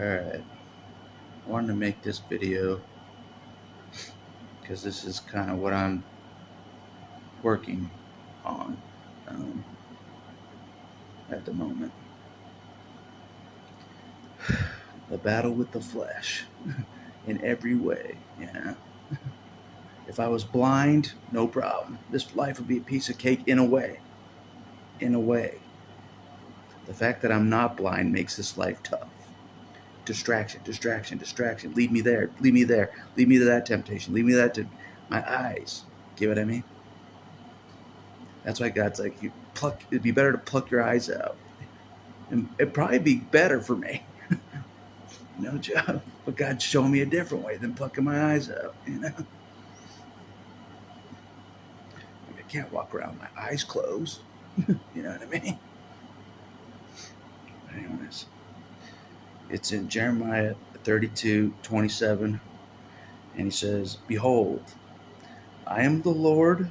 Alright, I wanted to make this video because this is kind of what I'm working on um, at the moment. The battle with the flesh in every way, yeah. If I was blind, no problem. This life would be a piece of cake in a way. In a way. The fact that I'm not blind makes this life tough. Distraction, distraction, distraction. Lead me there, lead me there, lead me to that temptation, lead me to that to my eyes. Get what I mean? That's why God's like, it'd be better to pluck your eyes out. And it'd probably be better for me. No job. But God's showing me a different way than plucking my eyes out, Like I can't walk around with my eyes closed. You know what I mean? But anyways, it's in Jeremiah 32:27, and he says, "Behold, I am the Lord,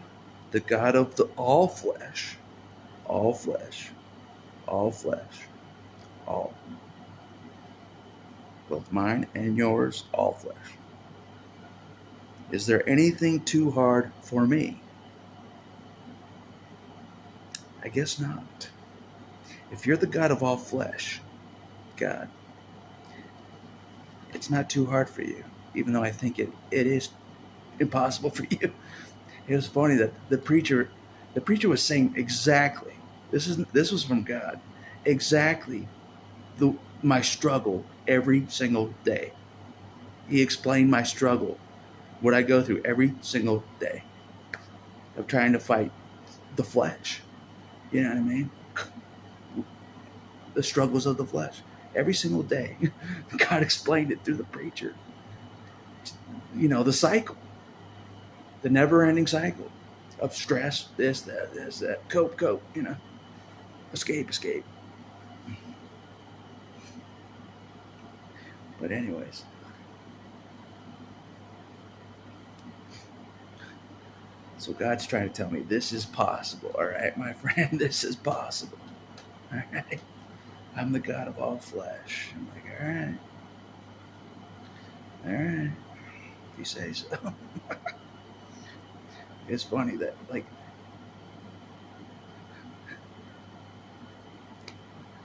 the God of all flesh, all flesh, all flesh, all. Both mine and yours, all flesh. Is there anything too hard for me? I guess not. If you're the God of all flesh, God, it's not too hard for you, even though I think it is impossible for you." It was funny that the preacher was saying exactly, this was from God, exactly my struggle every single day. He explained my struggle, what I go through every single day of trying to fight the flesh. You know what I mean? The struggles of the flesh. Every single day. God explained it through the preacher. The cycle. The never-ending cycle of stress, this, that, cope, escape. But anyways, so God's trying to tell me this is possible, all right, my friend, this is possible, all right? I'm the God of all flesh. I'm like, all right, if you say so. It's funny that, like,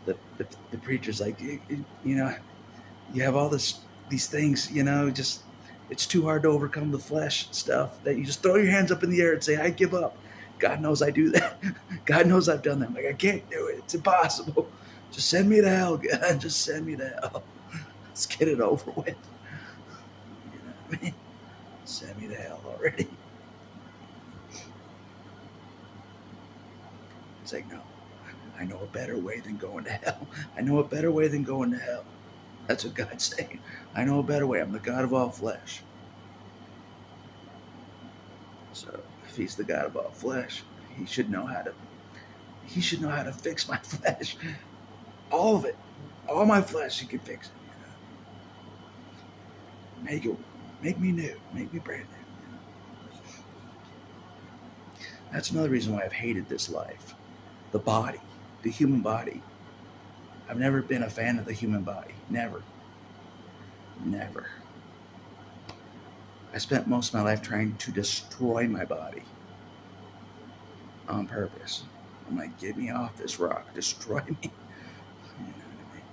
the preacher's like, you have all these things, just it's too hard to overcome the flesh stuff that you just throw your hands up in the air and say, I give up. God knows I do that. God knows I've done that. I'm like, I can't do it. It's impossible. Just send me to hell, God. Just send me to hell. Let's get it over with. You know what I mean? Send me to hell already. It's like, no, I know a better way than going to hell. I know a better way than going to hell. That's what God's saying. I know a better way. I'm the God of all flesh. So if he's the God of all flesh, he should know how to fix my flesh. All of it. All my flesh, he can fix it. Make me new. Make me brand new. That's another reason why I've hated this life. The body. The human body. I've never been a fan of the human body. Never. I spent most of my life trying to destroy my body on purpose. I'm like, get me off this rock. Destroy me. You know what I mean?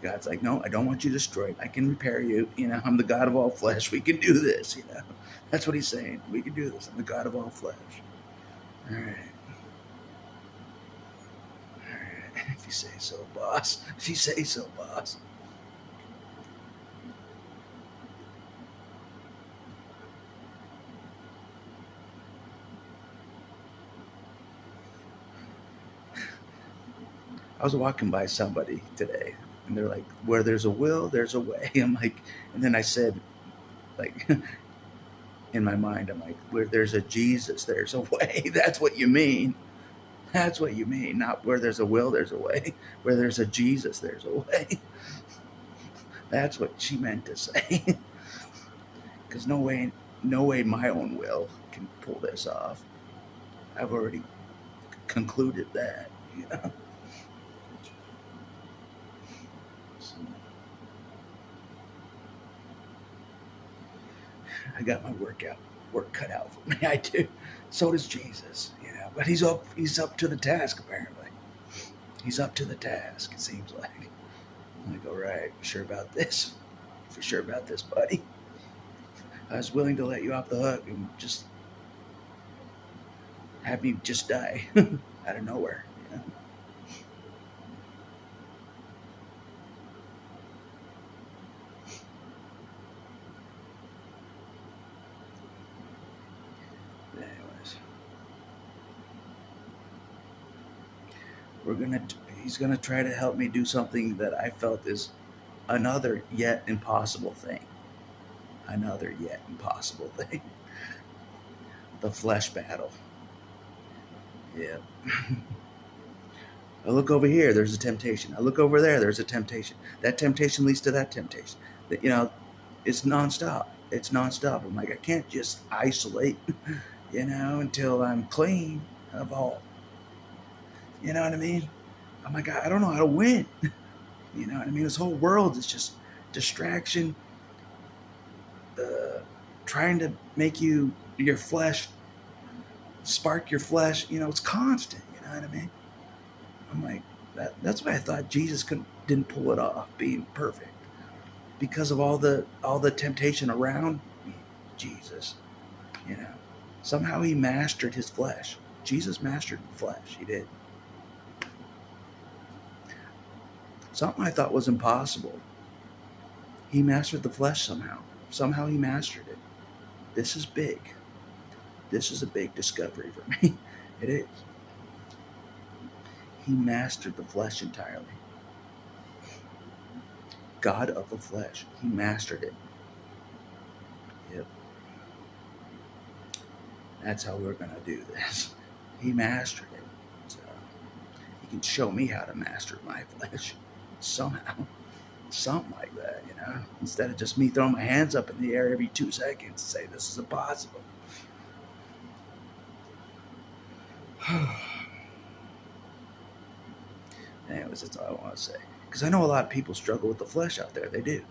God's like, no, I don't want you destroyed. I can repair you. I'm the God of all flesh. We can do this. That's what he's saying. We can do this. I'm the God of all flesh. All right. If you say so, boss. If you say so, boss. I was walking by somebody today, and they're like, where there's a will, there's a way. I'm like, and then I said, like, in my mind, I'm like, where there's a Jesus, there's a way. That's what you mean. That's what you mean. Not where there's a will, there's a way. Where there's a Jesus, there's a way. That's what she meant to say. Because no way my own will can pull this off. I've already concluded that. I got my work cut out for me. I do. So does Jesus, But he's up to the task apparently. He's up to the task. It seems like. I'm like, all right, for sure about this. For sure about this, buddy. I was willing to let you off the hook and just have you just die out of nowhere. Anyways, he's gonna try to help me do something that I felt is another yet impossible thing. Another yet impossible thing. The flesh battle. Yeah. I look over here, there's a temptation. I look over there, there's a temptation. That temptation leads to that temptation. It's nonstop. It's nonstop. I'm like, I can't just isolate, until I'm clean of all. You know what I mean? I'm like, I don't know how to win. You know what I mean? This whole world is just distraction, trying to make your flesh, spark your flesh. It's constant. You know what I mean? I'm like, that's why I thought Jesus didn't pull it off, being perfect, because of all the temptation around Jesus. Somehow he mastered his flesh. Jesus mastered the flesh. He did. Something I thought was impossible. He mastered the flesh somehow. Somehow he mastered it. This is big. This is a big discovery for me. It is. He mastered the flesh entirely. God of the flesh. He mastered it. Yep. That's how we're going to do this. He mastered it. So he can show me how to master my flesh somehow. Something like that, Instead of just me throwing my hands up in the air every 2 seconds and say, this is impossible. Anyways, that's all I want to say. Because I know a lot of people struggle with the flesh out there. They do.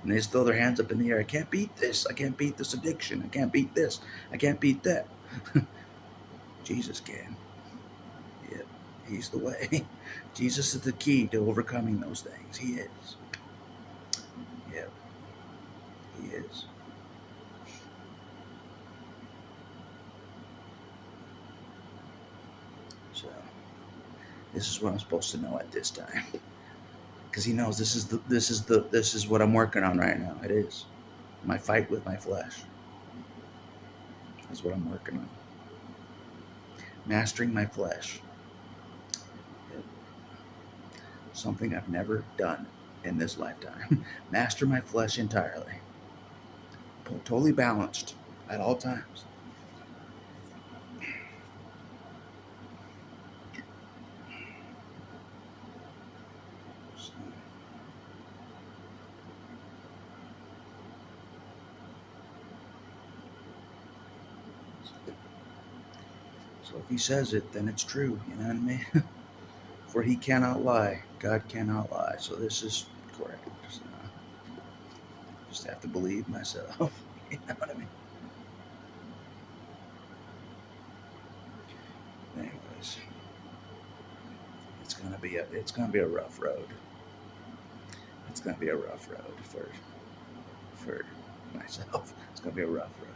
And they just throw their hands up in the air. I can't beat this. I can't beat this addiction. I can't beat this. I can't beat that. Jesus can. Yep. He's the way. Jesus is the key to overcoming those things. He is. Yep. He is. So, this is what I'm supposed to know at this time. Because he knows this is what I'm working on right now. It is my fight with my flesh. That's what I'm working on. Mastering my flesh. Yep. Something I've never done in this lifetime. Master my flesh entirely. Totally balanced at all times. So if he says it, then it's true. You know what I mean? For he cannot lie. God cannot lie. So this is correct. So just have to believe myself. You know what I mean? Anyways, it's gonna be a rough road. It's gonna be a rough road for myself. It's gonna be a rough road.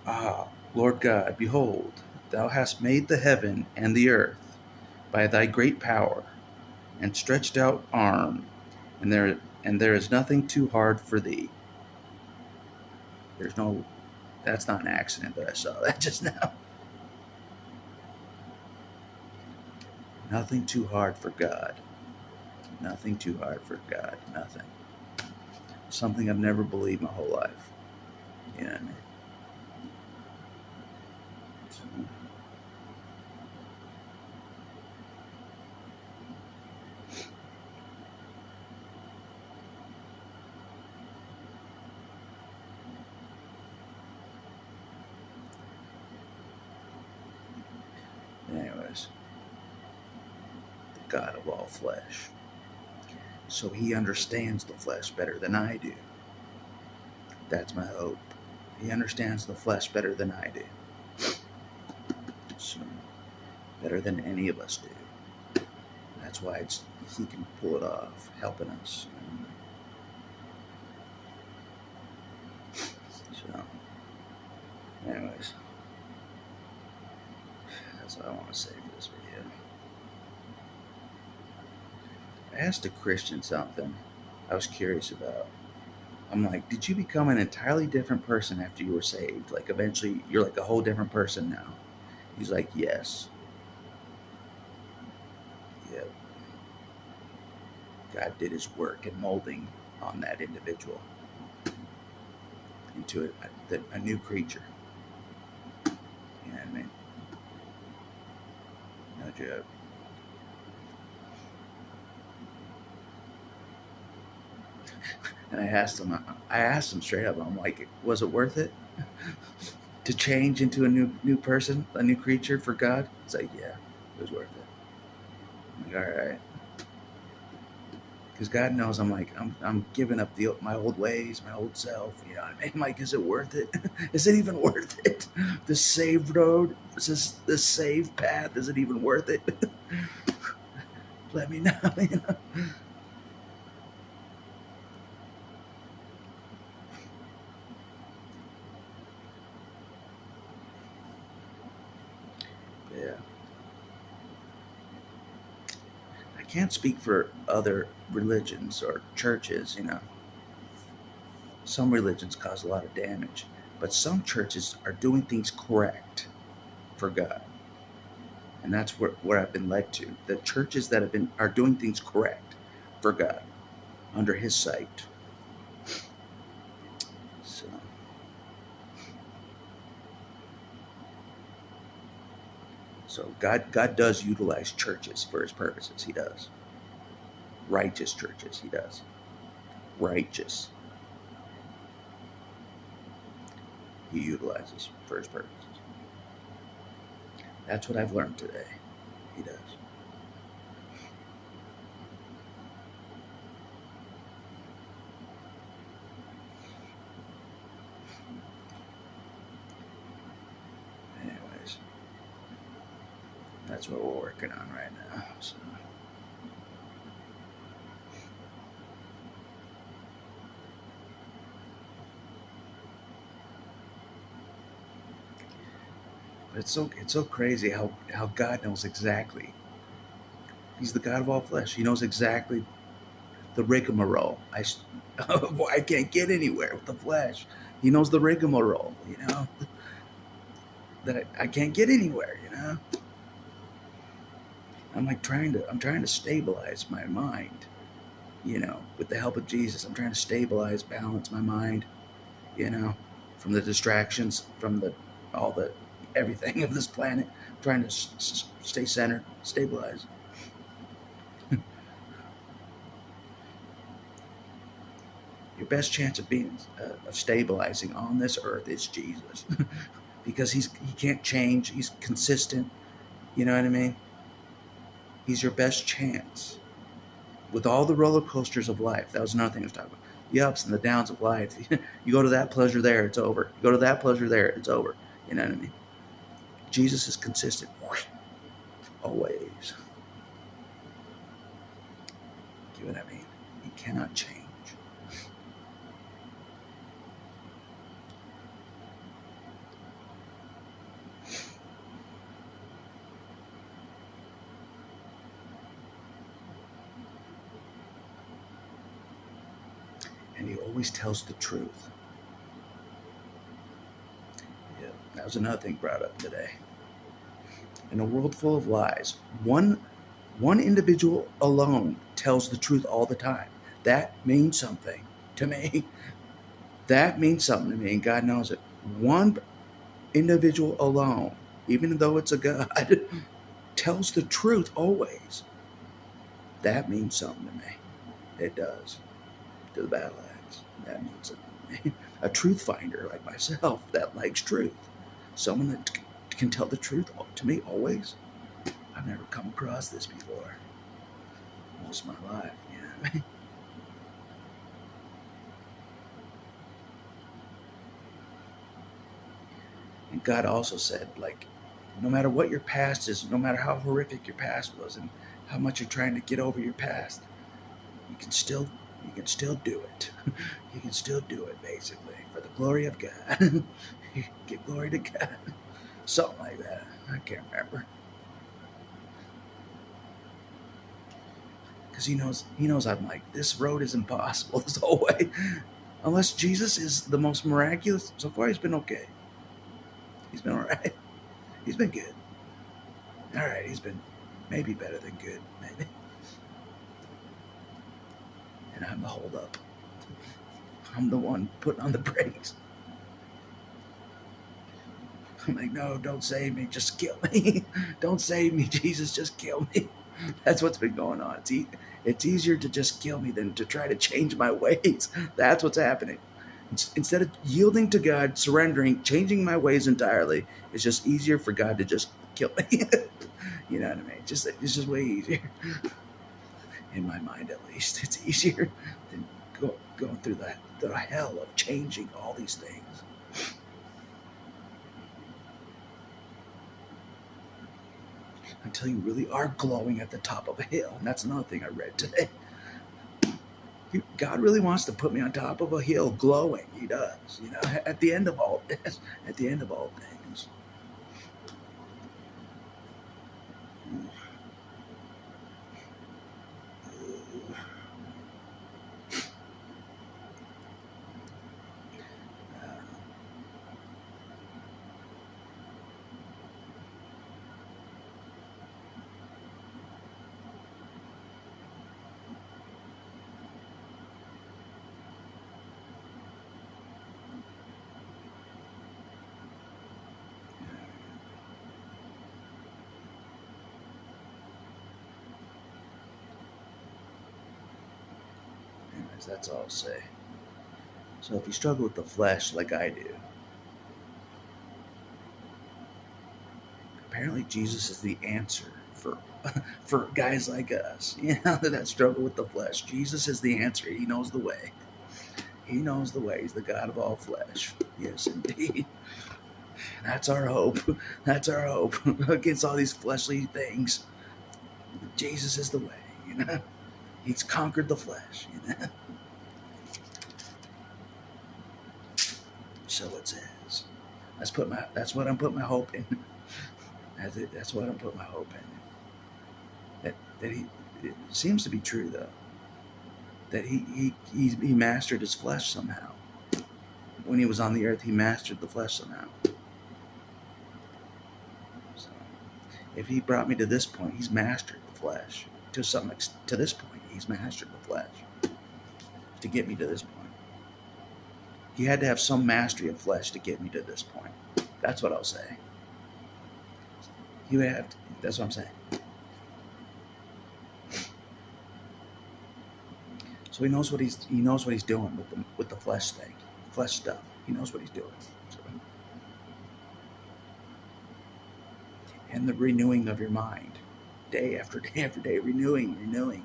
Ah, Lord God, behold, thou hast made the heaven and the earth by thy great power and stretched out arm, and there is nothing too hard for thee. That's not an accident that I saw that just now. Nothing too hard for God. Nothing too hard for God. Nothing. Something I've never believed my whole life. You know what I mean? Anyways, the God of all flesh. So he understands the flesh better than I do. That's my hope. He understands the flesh better than I do. So, better than any of us do. That's why he can pull it off, helping us. So, anyways, that's what I want to say for this video. I asked a Christian something I was curious about. I'm like, did you become an entirely different person after you were saved? Like, eventually, you're like a whole different person now. He's like, yes. Yep. God did his work in molding on that individual into a new creature. You know what I mean? No joke. And I asked him straight up, I'm like, was it worth it to change into a new person, a new creature for God? It's like, yeah, it was worth it. I'm like, all right. Because God knows I'm giving up my old ways, my old self. You know what I mean? Like, is it worth it? Is it even worth it? The saved road? The saved path? Is it even worth it? Let me know. You know? Yeah. I can't speak for other religions or churches, you know. Some religions cause a lot of damage, but some churches are doing things correct for God. And that's where I've been led to. The churches that are doing things correct for God under his sight. So God does utilize churches for his purposes. He does. Righteous churches, he does. Righteous. He utilizes for his purposes. That's what I've learned today. He does. Anyways, that's what we're working on right now. So. It's so crazy how God knows exactly. He's the God of all flesh. He knows exactly the rigmarole. I can't get anywhere with the flesh. He knows the rigmarole, you know, that I can't get anywhere, you know. I'm trying to stabilize my mind, you know, with the help of Jesus. I'm trying to stabilize, balance my mind, you know, from the distractions, from everything of this planet. I'm trying to stay centered, stabilize. Your best chance of of stabilizing on this earth is Jesus, because he can't change. He's consistent. You know what I mean? He's your best chance. With all the roller coasters of life, that was another thing I was talking about. The ups and the downs of life. You go to that pleasure there, it's over. You go to that pleasure there, it's over. You know what I mean? Jesus is consistent. Always. You know what I mean? He cannot change. And he always tells the truth. Yeah, that was another thing brought up today. In a world full of lies, one individual alone tells the truth all the time. That means something to me. That means something to me, and God knows it. One individual alone, even though it's a God, tells the truth always. That means something to me. It does. To the battle axe. That means something to me. A truth finder like myself that likes truth. Someone that can tell the truth to me always. across this before. Most of my life, yeah. And God also said, like, no matter what your past is, no matter how horrific your past was, and how much you're trying to get over your past, you can still do it. You can still do it, basically, for the glory of God. Give glory to God. Something like that. I can't remember. Because he knows I'm like, this road is impossible this whole way. Unless Jesus is the most miraculous. So far, he's been okay. He's been all right. He's been good. All right, he's been maybe better than good, maybe. And I'm the hold up. I'm the one putting on the brakes. I'm like, no, don't save me. Just kill me. Don't save me, Jesus. Just kill me. That's what's been going on. It's easier to just kill me than to try to change my ways. That's what's happening. Instead of yielding to God, surrendering, changing my ways entirely, it's just easier for God to just kill me. You know what I mean? It's just way easier. In my mind, at least, it's easier than going through the hell of changing all these things. Until you really are glowing at the top of a hill. And that's another thing I read today. God really wants to put me on top of a hill glowing. He does. You know, at the end of all this, at the end of all things. Anyways, that's all I'll say. So if you struggle with the flesh like I do, apparently Jesus is the answer for guys like us, you know, that struggle with the flesh. Jesus is the answer. He knows the way. He knows the way. He's the God of all flesh. Yes, indeed. That's our hope. That's our hope against all these fleshly things. Jesus is the way, you know. He's conquered the flesh, you know. So it says. That's what I'm putting my hope in. That's what I'm putting my hope in. It seems to be true though. That he mastered his flesh somehow. When he was on the earth, he mastered the flesh somehow. So, if he brought me to this point, he's mastered the flesh. To this point, he's mastered the flesh. To get me to this point. He had to have some mastery of flesh to get me to this point. That's what I'll say. He would have to, that's what I'm saying. So he knows what he's doing with the flesh thing, flesh stuff. He knows what he's doing. So, and the renewing of your mind, day after day after day, renewing.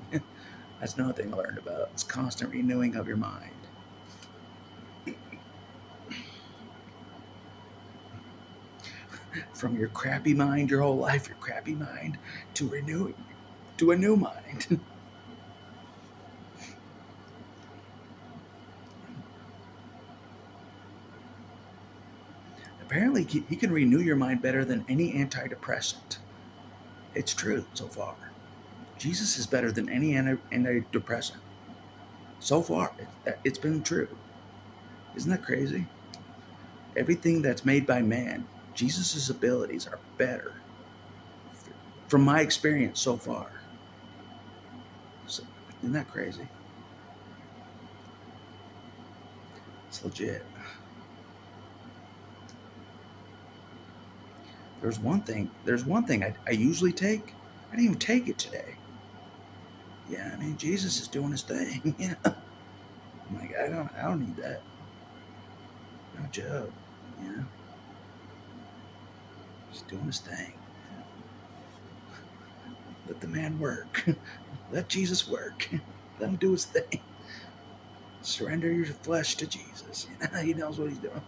That's another thing I learned about. It's constant renewing of your mind. From your crappy mind, your whole life, your crappy mind, to renewing, to a new mind. Apparently, he can renew your mind better than any antidepressant. It's true so far. Jesus is better than any antidepressant. So far, it's been true. Isn't that crazy? Everything that's made by man, Jesus' abilities are better. From my experience so far. So, isn't that crazy? It's legit. There's one thing I usually take. I didn't even take it today. Yeah, I mean, Jesus is doing his thing. You know? I'm like, I don't need that. No joke. You know? He's doing his thing. Let the man work. Let Jesus work. Let him do his thing. Surrender your flesh to Jesus. He knows what he's doing.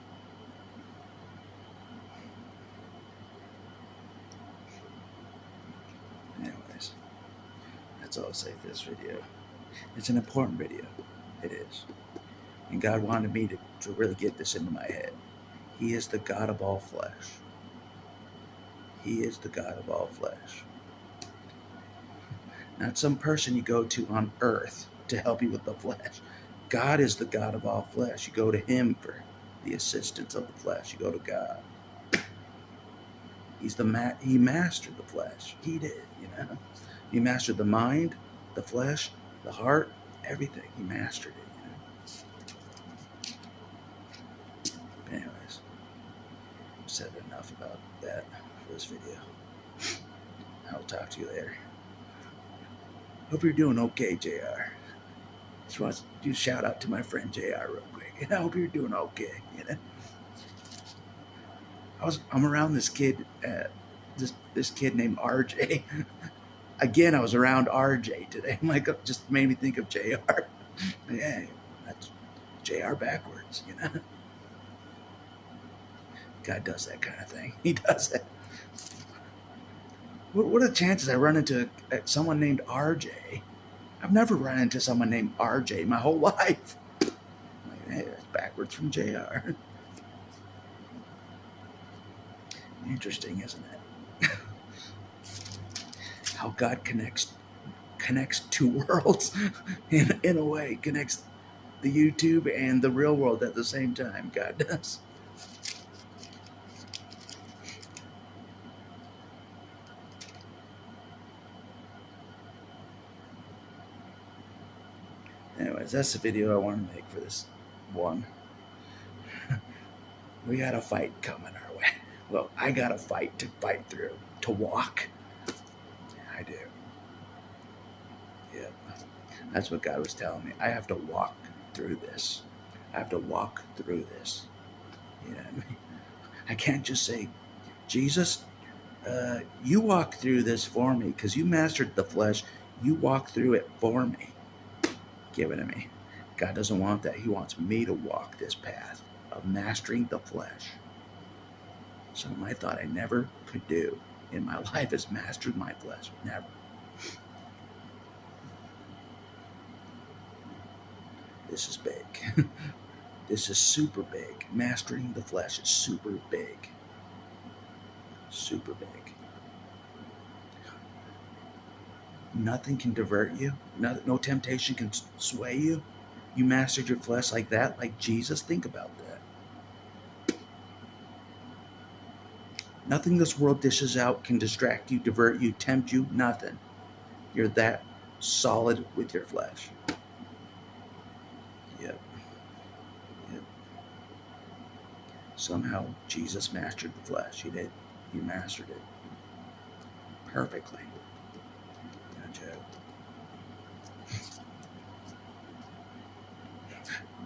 Anyways, that's all I'll say for this video. It's an important video. It is. And God wanted me to really get this into my head. He is the God of all flesh. He is the God of all flesh. Not some person you go to on earth to help you with the flesh. God is the God of all flesh. You go to him for the assistance of the flesh. You go to God. He mastered the flesh. He did, He mastered the mind, the flesh, the heart, everything. He mastered it, Anyways, I've said enough about that for this video. I'll talk to you later. Hope you're doing okay, JR. Just want to do a shout out to my friend JR real quick. I hope you're doing okay, I'm around this kid, this kid named RJ. Again, I was around RJ today. I'm like, it just made me think of JR. Yeah, that's JR backwards, God does that kind of thing. He does it. What are the chances I run into someone named RJ? I've never run into someone named RJ my whole life. I'm like, hey, that's backwards from JR. Interesting, isn't it? How God connects two worlds in a way, connects the YouTube and the real world at the same time. God does. Anyways, that's the video I want to make for this one. We got a fight coming our way. Well, I got a fight to fight through, to walk. I do. Yep. That's what God was telling me. I have to walk through this. I have to walk through this. You know what I mean? I can't just say, Jesus, you walk through this for me because you mastered the flesh. You walk through it for me. Give it to me. God doesn't want that. He wants me to walk this path of mastering the flesh. Something I thought I never could do in my life is master my flesh. Never. This is big. This is super big. Mastering the flesh is super big. Super big. Nothing can divert you. No temptation can sway you. You mastered your flesh like that, like Jesus. Think about that. Nothing this world dishes out can distract you, divert you, tempt you. Nothing. You're that solid with your flesh. Yep. Somehow Jesus mastered the flesh. He did. He mastered it perfectly. No joke.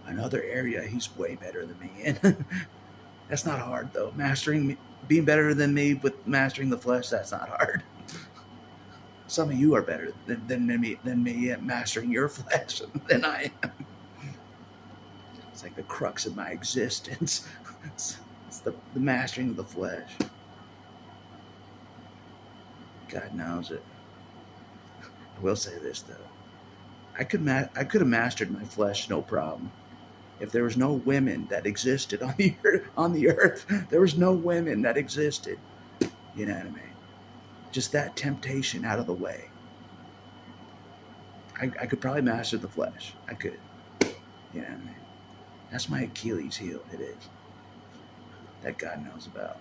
Another area he's way better than me in. That's not hard though. Being better than me with mastering the flesh, that's not hard. Some of you are better than me at mastering your flesh than I am. It's like the crux of my existence. It's the mastering of the flesh. God knows it. I will say this though. I could have mastered my flesh no problem. If there was no women that existed on the earth, there was no women that existed. You know what I mean? Just that temptation out of the way. I could probably master the flesh. I could. You know what I mean? That's my Achilles heel. It is. That God knows about.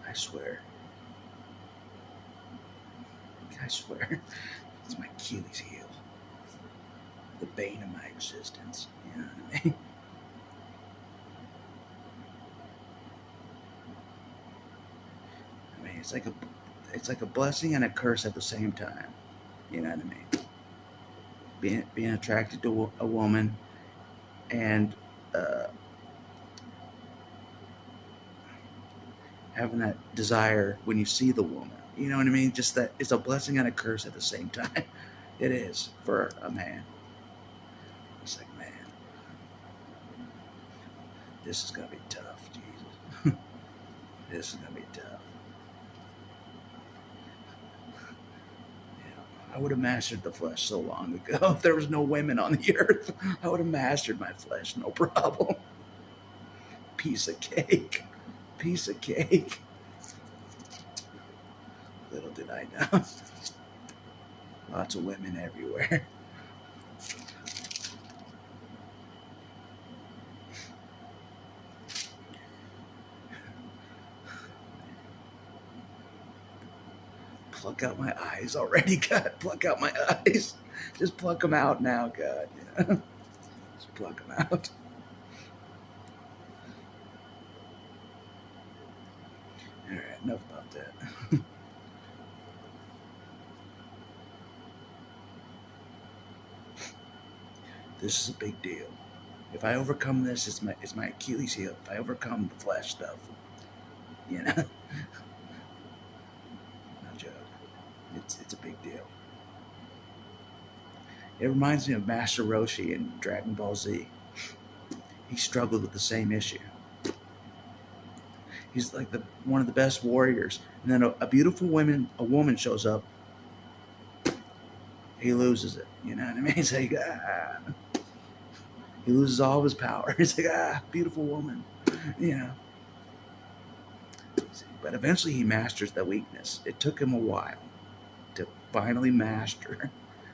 I swear. It's my Achilles heel. The bane of my existence. You know what I mean? It's like a blessing and a curse at the same time. You know what I mean? Being attracted to a woman and having that desire when you see the woman. You know what I mean? Just that it's a blessing and a curse at the same time. It is for a man. It's like, man, this is gonna be tough, Jesus. This is gonna be tough. I would have mastered the flesh so long ago. If there was no women on the earth, I would have mastered my flesh, no problem. Piece of cake. Piece of cake. Little did I know. Lots of women everywhere. Pluck out my eyes already, God. Pluck out my eyes. Just pluck them out now, God. Yeah. Just pluck them out. All right, enough about that. This is a big deal. If I overcome this, it's my Achilles heel. If I overcome the flesh stuff, you know, no joke. It's a big deal. It reminds me of Master Roshi in Dragon Ball Z. He struggled with the same issue. He's like one of the best warriors, and then a beautiful woman shows up. He loses it. You know what I mean? He's like, ah. He loses all of his power. He's like, ah, beautiful woman. You know. But eventually he masters the weakness. It took him a while to finally master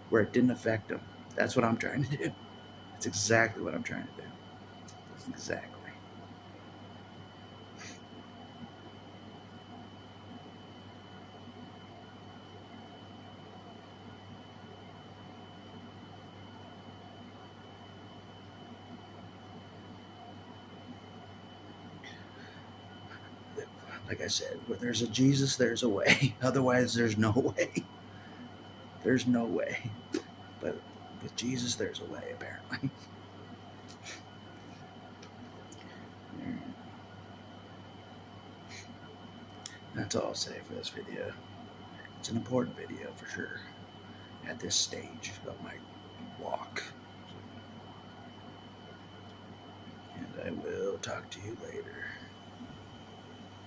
where it didn't affect him. That's what I'm trying to do. That's exactly what I'm trying to do. Exactly. Like I said, where there's a Jesus, there's a way. Otherwise, there's no way. There's no way. But with Jesus, there's a way, apparently. That's all I'll say for this video. It's an important video for sure at this stage of my walk. And I will talk to you later.